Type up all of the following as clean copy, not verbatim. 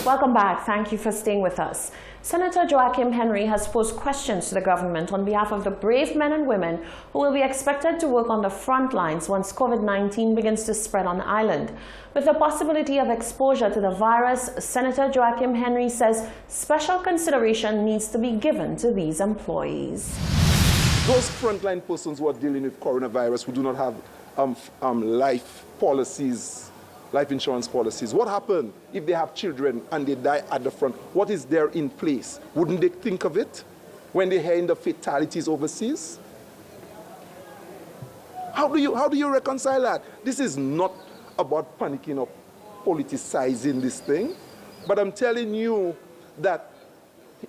Welcome back. Thank you for staying with us. Senator Joachim Henry has posed questions to the government on behalf of the brave men and women who will be expected to work on the front lines once COVID-19 begins to spread on the island. With the possibility of exposure to the virus, Senator Joachim Henry says special consideration needs to be given to these employees. Those frontline persons who are dealing with coronavirus who do not have life policies, life insurance policies. What happens if they have children and they die at the front? What is there in place? Wouldn't they think of it when they hear the fatalities overseas? How do you reconcile that? This is not about panicking or politicizing this thing, but I'm telling you that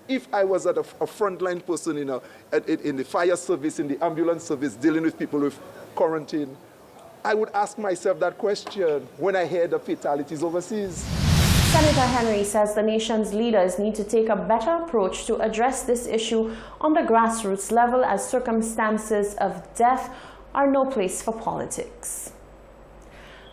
if I was at a frontline person in the fire service, in the ambulance service, dealing with people with quarantine, I would ask myself that question when I hear the fatalities overseas. Senator Henry says the nation's leaders need to take a better approach to address this issue on the grassroots level, as circumstances of death are no place for politics.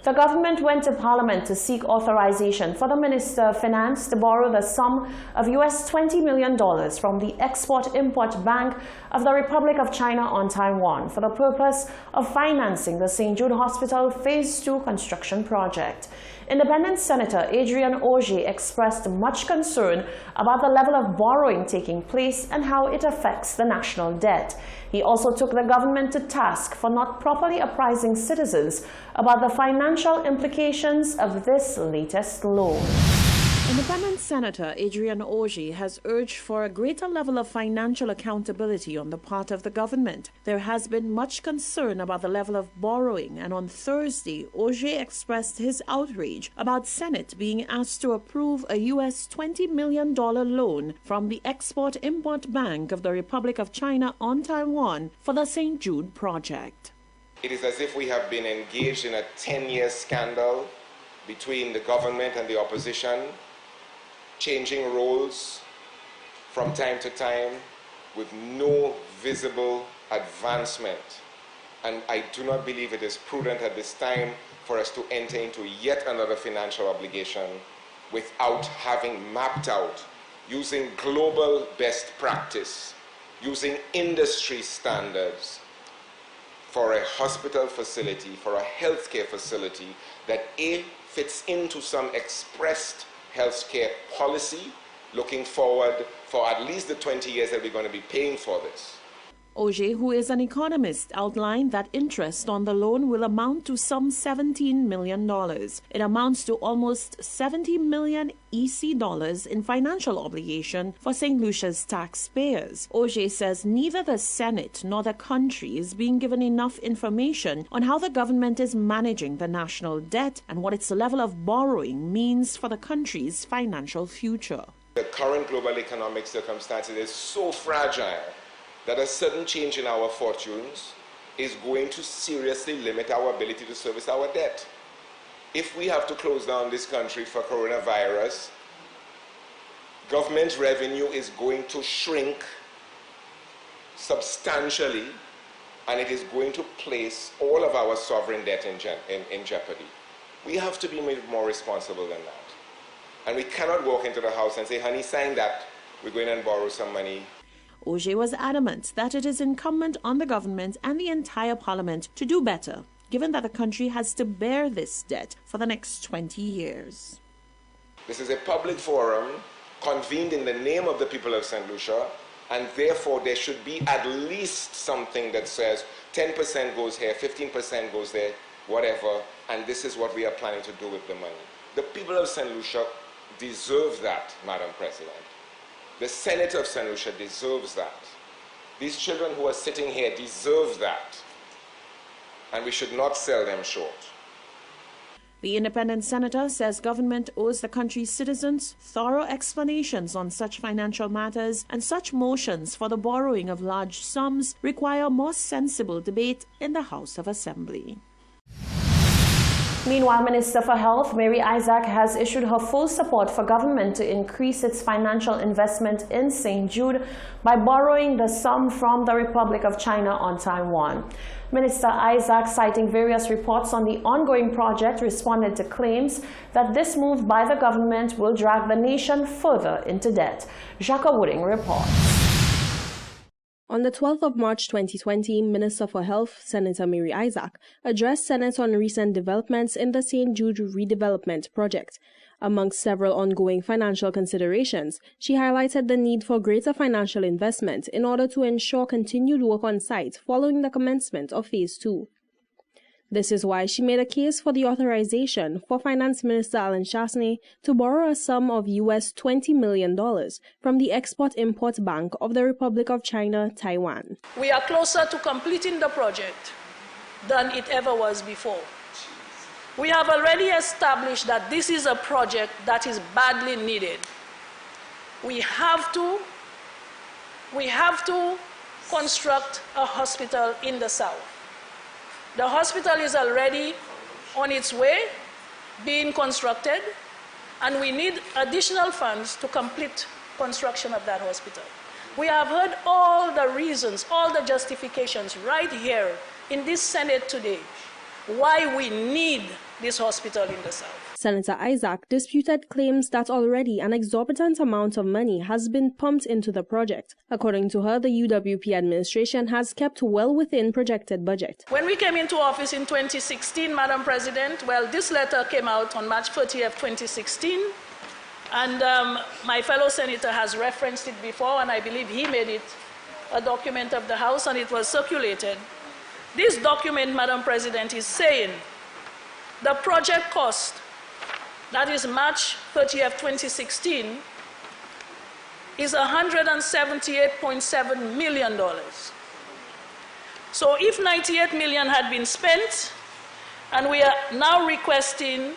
The government went to Parliament to seek authorization for the Minister of Finance to borrow the sum of US $20 million from the Export-Import Bank of the Republic of China on Taiwan for the purpose of financing the St. Jude Hospital Phase 2 construction project. Independent Senator Adrian Auger expressed much concern about the level of borrowing taking place and how it affects the national debt. He also took the government to task for not properly apprising citizens about the financial implications of this latest loan. Independent Senator Adrian Auger has urged for a greater level of financial accountability on the part of the government. There has been much concern about the level of borrowing, and on Thursday, Auger expressed his outrage about Senate being asked to approve a US $20 million loan from the Export-Import Bank of the Republic of China on Taiwan for the St. Jude project. It is as if we have been engaged in a 10-year scandal between the government and the opposition, changing roles from time to time with no visible advancement. And I do not believe it is prudent at this time for us to enter into yet another financial obligation without having mapped out, using global best practice, using industry standards for a hospital facility, for a healthcare facility that A, fits into some expressed healthcare policy, looking forward for at least the 20 years that we're going to be paying for this. Auger, who is an economist, outlined that interest on the loan will amount to some $17 million. It amounts to almost 70 million EC dollars in financial obligation for St. Lucia's taxpayers. Auger says neither the Senate nor the country is being given enough information on how the government is managing the national debt and what its level of borrowing means for the country's financial future. The current global economic circumstances is so fragile that a sudden change in our fortunes is going to seriously limit our ability to service our debt. If we have to close down this country for coronavirus, government revenue is going to shrink substantially, and it is going to place all of our sovereign debt in jeopardy. We have to be made more responsible than that. And we cannot walk into the house and say, honey, sign that, we're going and borrow some money. Auger was adamant that it is incumbent on the government and the entire parliament to do better, given that the country has to bear this debt for the next 20 years. This is a public forum convened in the name of the people of St. Lucia, and therefore there should be at least something that says 10% goes here, 15% goes there, whatever, and this is what we are planning to do with the money. The people of St. Lucia deserve that, Madam President. The Senate of St. Lucia deserves that. These children who are sitting here deserve that. And we should not sell them short. The independent senator says government owes the country's citizens thorough explanations on such financial matters, and such motions for the borrowing of large sums require more sensible debate in the House of Assembly. Meanwhile, Minister for Health Mary Isaac has issued her full support for government to increase its financial investment in St. Jude by borrowing the sum from the Republic of China on Taiwan. Minister Isaac, citing various reports on the ongoing project, responded to claims that this move by the government will drag the nation further into debt. Jacques Wooding reports. On the 12th of March 2020, Minister for Health, Senator Mary Isaac, addressed Senate on recent developments in the St. Jude redevelopment project. Amongst several ongoing financial considerations, she highlighted the need for greater financial investment in order to ensure continued work on site following the commencement of Phase 2. This is why she made a case for the authorization for Finance Minister Alan Chastanet to borrow a sum of US $20 million from the Export-Import Bank of the Republic of China, Taiwan. We are closer to completing the project than it ever was before. We have already established that this is a project that is badly needed. We have to construct a hospital in the south. The hospital is already on its way, being constructed, and we need additional funds to complete construction of that hospital. We have heard all the reasons, all the justifications right here in this Senate today why we need this hospital in the south. Senator Isaac disputed claims that already an exorbitant amount of money has been pumped into the project. According to her, the UWP administration has kept well within projected budget. When we came into office in 2016, Madam President, well, this letter came out on March 30th, 2016, and my fellow senator has referenced it before, and I believe he made it a document of the House, and it was circulated. This document, Madam President, is saying the project cost, that is March 30th, 2016, is $178.7 million. So if 98 million had been spent, and we are now requesting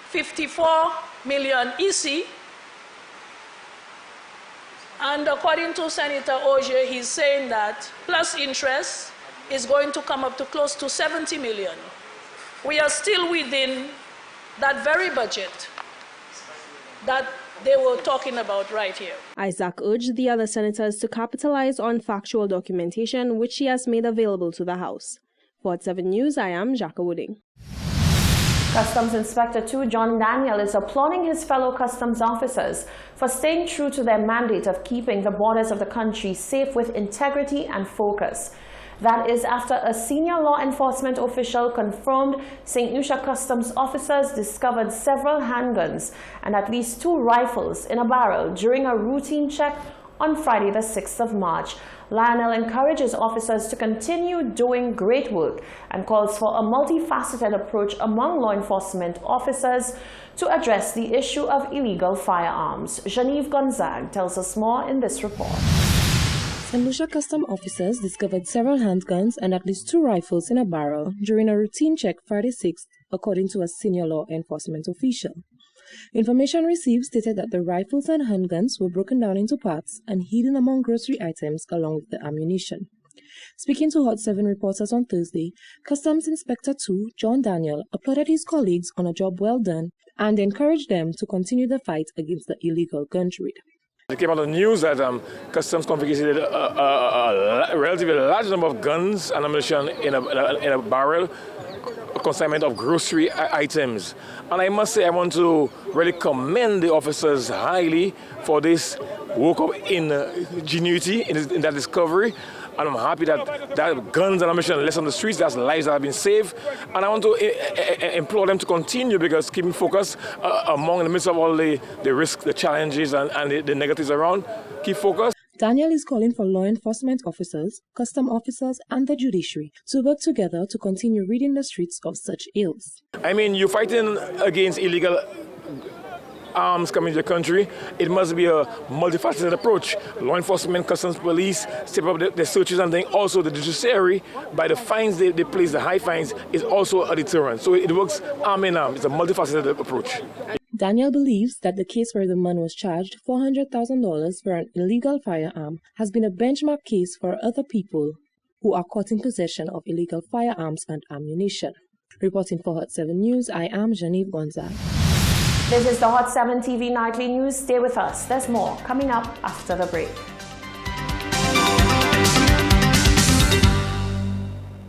54 million EC, and according to Senator Ogier, he's saying that plus interest is going to come up to close to 70 million. We are still within that very budget that they were talking about right here. Isaac urged the other senators to capitalize on factual documentation which she has made available to the House. For Hot 7 News, I am Jacques Wooding. Customs Inspector 2 John Daniel is applauding his fellow customs officers for staying true to their mandate of keeping the borders of the country safe with integrity and focus. That is after a senior law enforcement official confirmed St. Lucia Customs officers discovered several handguns and at least 2 rifles in a barrel during a routine check on Friday the 6th of March. Lionel encourages officers to continue doing great work and calls for a multifaceted approach among law enforcement officers to address the issue of illegal firearms. Genevieve Gonzague tells us more in this report. St. Lucia Customs officers discovered several handguns and at least 2 rifles in a barrel during a routine check Friday 6th, according to a senior law enforcement official. Information received stated that the rifles and handguns were broken down into parts and hidden among grocery items along with the ammunition. Speaking to Hot 7 reporters on Thursday, Customs Inspector 2 John Daniel applauded his colleagues on a job well done and encouraged them to continue the fight against the illegal gun trade. It came out on the news that Customs confiscated a relatively large number of guns and ammunition in a barrel, a consignment of grocery items. And I must say I want to really commend the officers highly for this work of ingenuity in that discovery. And I'm happy that guns and ammunition are less on the streets, that's lives that have been saved. And I want to implore them to continue, because keeping focus in the midst of all the risks, the challenges, and the negatives around, keep focus. Daniel is calling for law enforcement officers, custom officers, and the judiciary to work together to continue ridding the streets of such ills. I mean, you're fighting against illegal arms coming to the country. It must be a multifaceted approach. Law enforcement, customs, police step up the searches, and then also the judiciary, by the fines they place, the high fines, is also a deterrent. So it works arm in arm. It's a multifaceted approach. Daniel believes that the case where the man was charged $400,000 for an illegal firearm has been a benchmark case for other people who are caught in possession of illegal firearms and ammunition. Reporting for Hot 7 News, I am Genevieve Gonzague. This is the Hot 7 TV Nightly News. Stay with us. There's more coming up after the break.